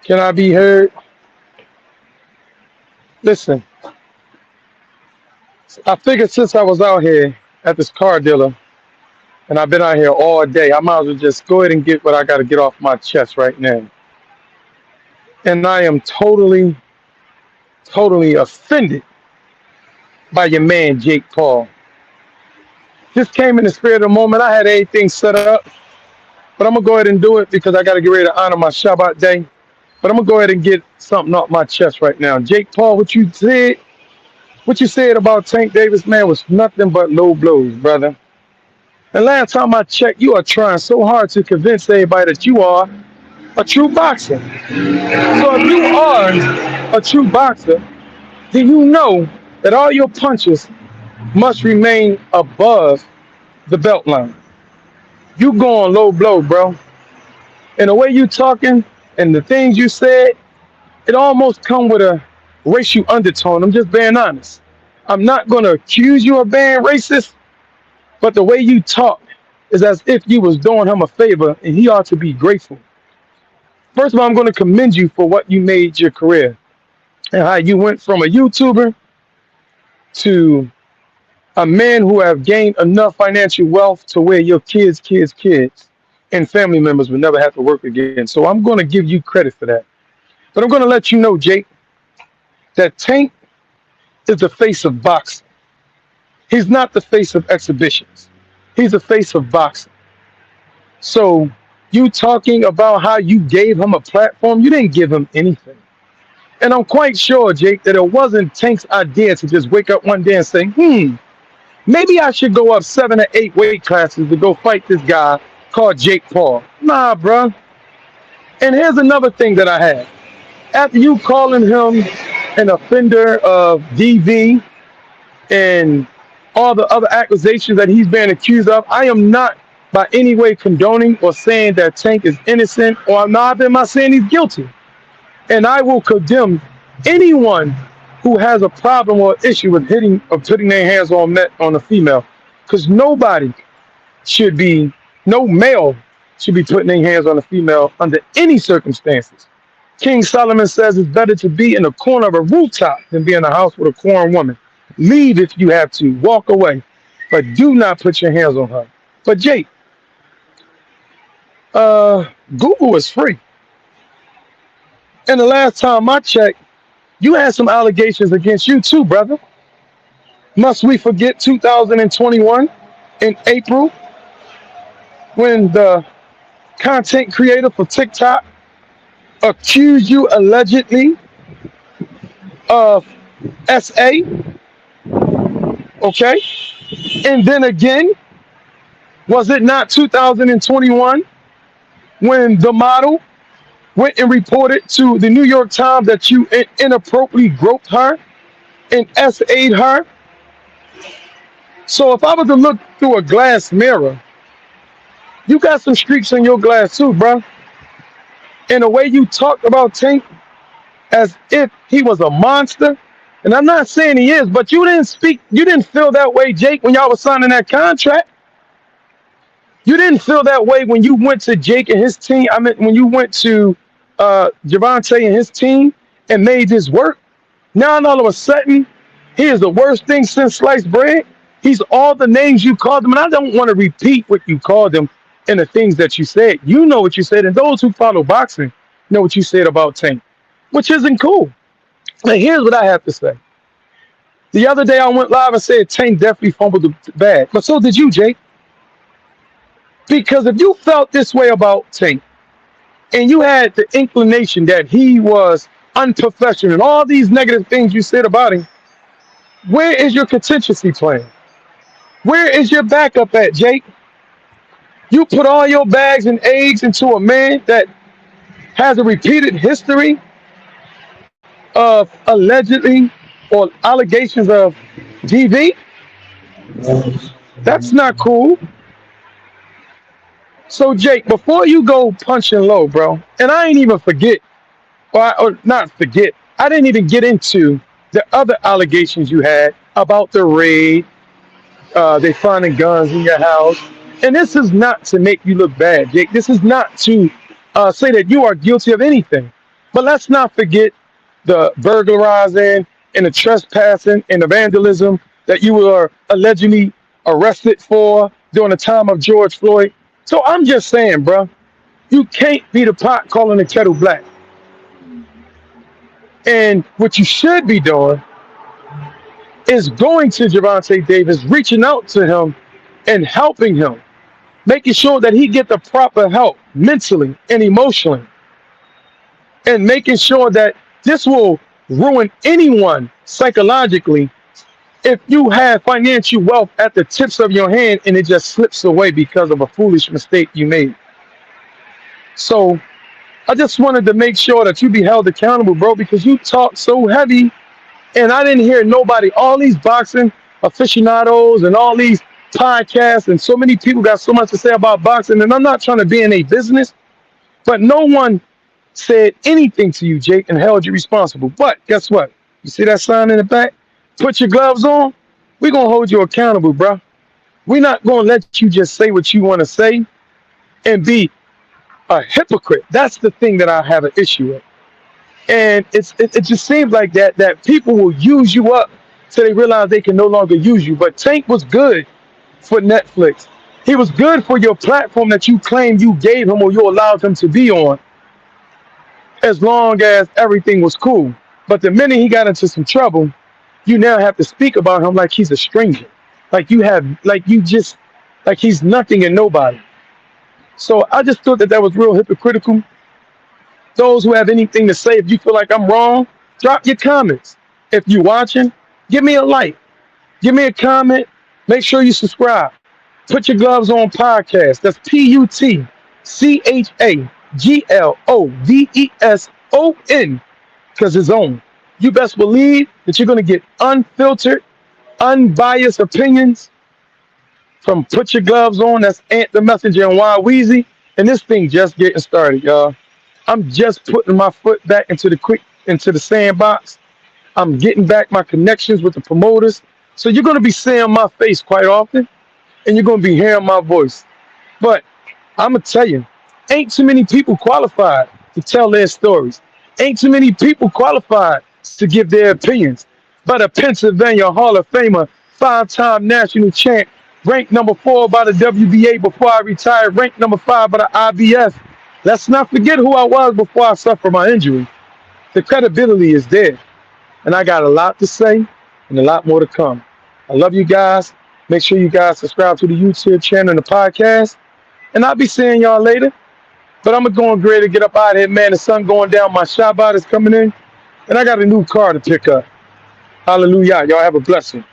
Can I be heard? Listen, I figured since I was out here at this car dealer and I've been out here all day, I might as well just go ahead and get what I got to get off my chest right now. And I am totally, totally offended by your man, Jake Paul. Just came in the spirit of the moment. I had everything set up, but I'm going to go ahead and do it because I got to get ready to honor my Shabbat day. But I'm going to go ahead and get something off my chest right now. Jake Paul, what you said about Tank Davis, man, was nothing but low blows, brother. And last time I checked, you are trying so hard to convince everybody that you are a true boxer. So if you are a true boxer, then you know that all your punches must remain above the belt line. You going low blow, bro. And the way you talking and the things you said, it almost come with a racial undertone. I'm just being honest. I'm not gonna accuse you of being racist, but the way you talk is as if you was doing him a favor and he ought to be grateful. First of all, I'm gonna commend you for what you made your career and how you went from a YouTuber to a man who have gained enough financial wealth to where your kids, and family members will never have to work again. So I'm gonna give you credit for that. But I'm gonna let you know, Jake, that Tank is the face of boxing. He's not the face of exhibitions. He's the face of boxing. So you talking about how you gave him a platform, you didn't give him anything. And I'm quite sure, Jake, that it wasn't Tank's idea to just wake up one day and say, maybe I should go up 7 or 8 weight classes to go fight this guy called Jake Paul. Nah, bruh. And here's another thing that I had. After you calling him an offender of DV and all the other accusations that he's been accused of, I am not by any way condoning or saying that Tank is innocent, or I'm not saying he's guilty. And I will condemn anyone who has a problem or issue with putting their hands on a female, because should be no male should be putting their hands on a female under any circumstances. King Solomon says it's better to be in the corner of a rooftop than be in a house with a foreign woman. Leave if you have to, walk away, but do not put your hands on her. But Jake, Google is free. And the last time I checked, you had some allegations against you too, brother. Must we forget 2021 in April when the content creator for TikTok accused you allegedly of SA, okay? And then again, was it not 2021 when the model went and reported to the New York Times that you inappropriately groped her and SA'd her? So if I was to look through a glass mirror, you got some streaks in your glass too, bro. And the way you talked about Tank as if he was a monster, and I'm not saying he is, but you didn't feel that way, Jake, when y'all was signing that contract. You didn't feel that way when you went to Jake and his team. I mean, when you went to Javante and his team and made this work. Now all of a sudden, he is the worst thing since sliced bread. He's all the names you called him, and I don't want to repeat what you called him and the things that you said. You know what you said, and those who follow boxing know what you said about Tank, which isn't cool. Now, here's what I have to say. The other day I went live and said Tank definitely fumbled the bag, but so did you, Jake. Because if you felt this way about Tank and you had the inclination that he was unprofessional and all these negative things you said about him, where is your contingency plan? Where is your backup at, Jake? You put all your bags and eggs into a man that has a repeated history of allegedly or allegations of DV. That's not cool. So Jake, before you go punching low, bro, and I ain't even forget, or not forget, I didn't even get into the other allegations you had about the raid, they finding guns in your house. And this is not to make you look bad, Jake. This is not to say that you are guilty of anything. But let's not forget the burglarizing and the trespassing and the vandalism that you were allegedly arrested for during the time of George Floyd. So I'm just saying, bro, you can't be the pot calling the kettle black. And what you should be doing is going to Javante Davis, reaching out to him and helping him, making sure that he get the proper help mentally and emotionally, and making sure that this will ruin anyone psychologically if you have financial wealth at the tips of your hand and it just slips away because of a foolish mistake you made. So I just wanted to make sure that you be held accountable, bro, because you talk so heavy and I didn't hear nobody, all these boxing aficionados and all these podcasts, and so many people got so much to say about boxing. And I'm not trying to be in a business, but no one said anything to you, Jake, and held you responsible. But guess what? You see that sign in the back? Put your gloves on. We're going to hold you accountable, bro. We're not going to let you just say what you want to say and be a hypocrite. That's the thing that I have an issue with. And it just seems like that people will use you up till they realize they can no longer use you. But Tank was good for Netflix. He was good for your platform that you claimed you gave him or you allowed him to be on, as long as everything was cool. But the minute he got into some trouble, you now have to speak about him like he's a stranger. Like he's nothing and nobody. So I just thought that was real hypocritical. Those who have anything to say, if you feel like I'm wrong, drop your comments. If you're watching, give me a like, give me a comment, make sure you subscribe. Put your gloves on podcast. That's PUTCHAGLOVESON, because it's on. You best believe that you're going to get unfiltered, unbiased opinions from Put Your Gloves On. That's Ant the Messenger and Wild Weezy. And this thing just getting started, y'all. I'm just putting my foot back into the sandbox. I'm getting back my connections with the promoters. So you're going to be seeing my face quite often, and you're going to be hearing my voice. But I'm going to tell you, ain't too many people qualified to tell their stories. Ain't too many people qualified to give their opinions. But a Pennsylvania Hall of Famer, 5-time national champ, ranked number 4 by the WBA before I retired, ranked number 5 by the IBF. Let's not forget who I was before I suffered my injury. The credibility is there. And I got a lot to say and a lot more to come. I love you guys. Make sure you guys subscribe to the YouTube channel and the podcast. And I'll be seeing y'all later. But I'm going to go and get up out of here, man. The sun going down. My Shabbat is coming in. And I got a new car to pick up. Hallelujah. Y'all have a blessing.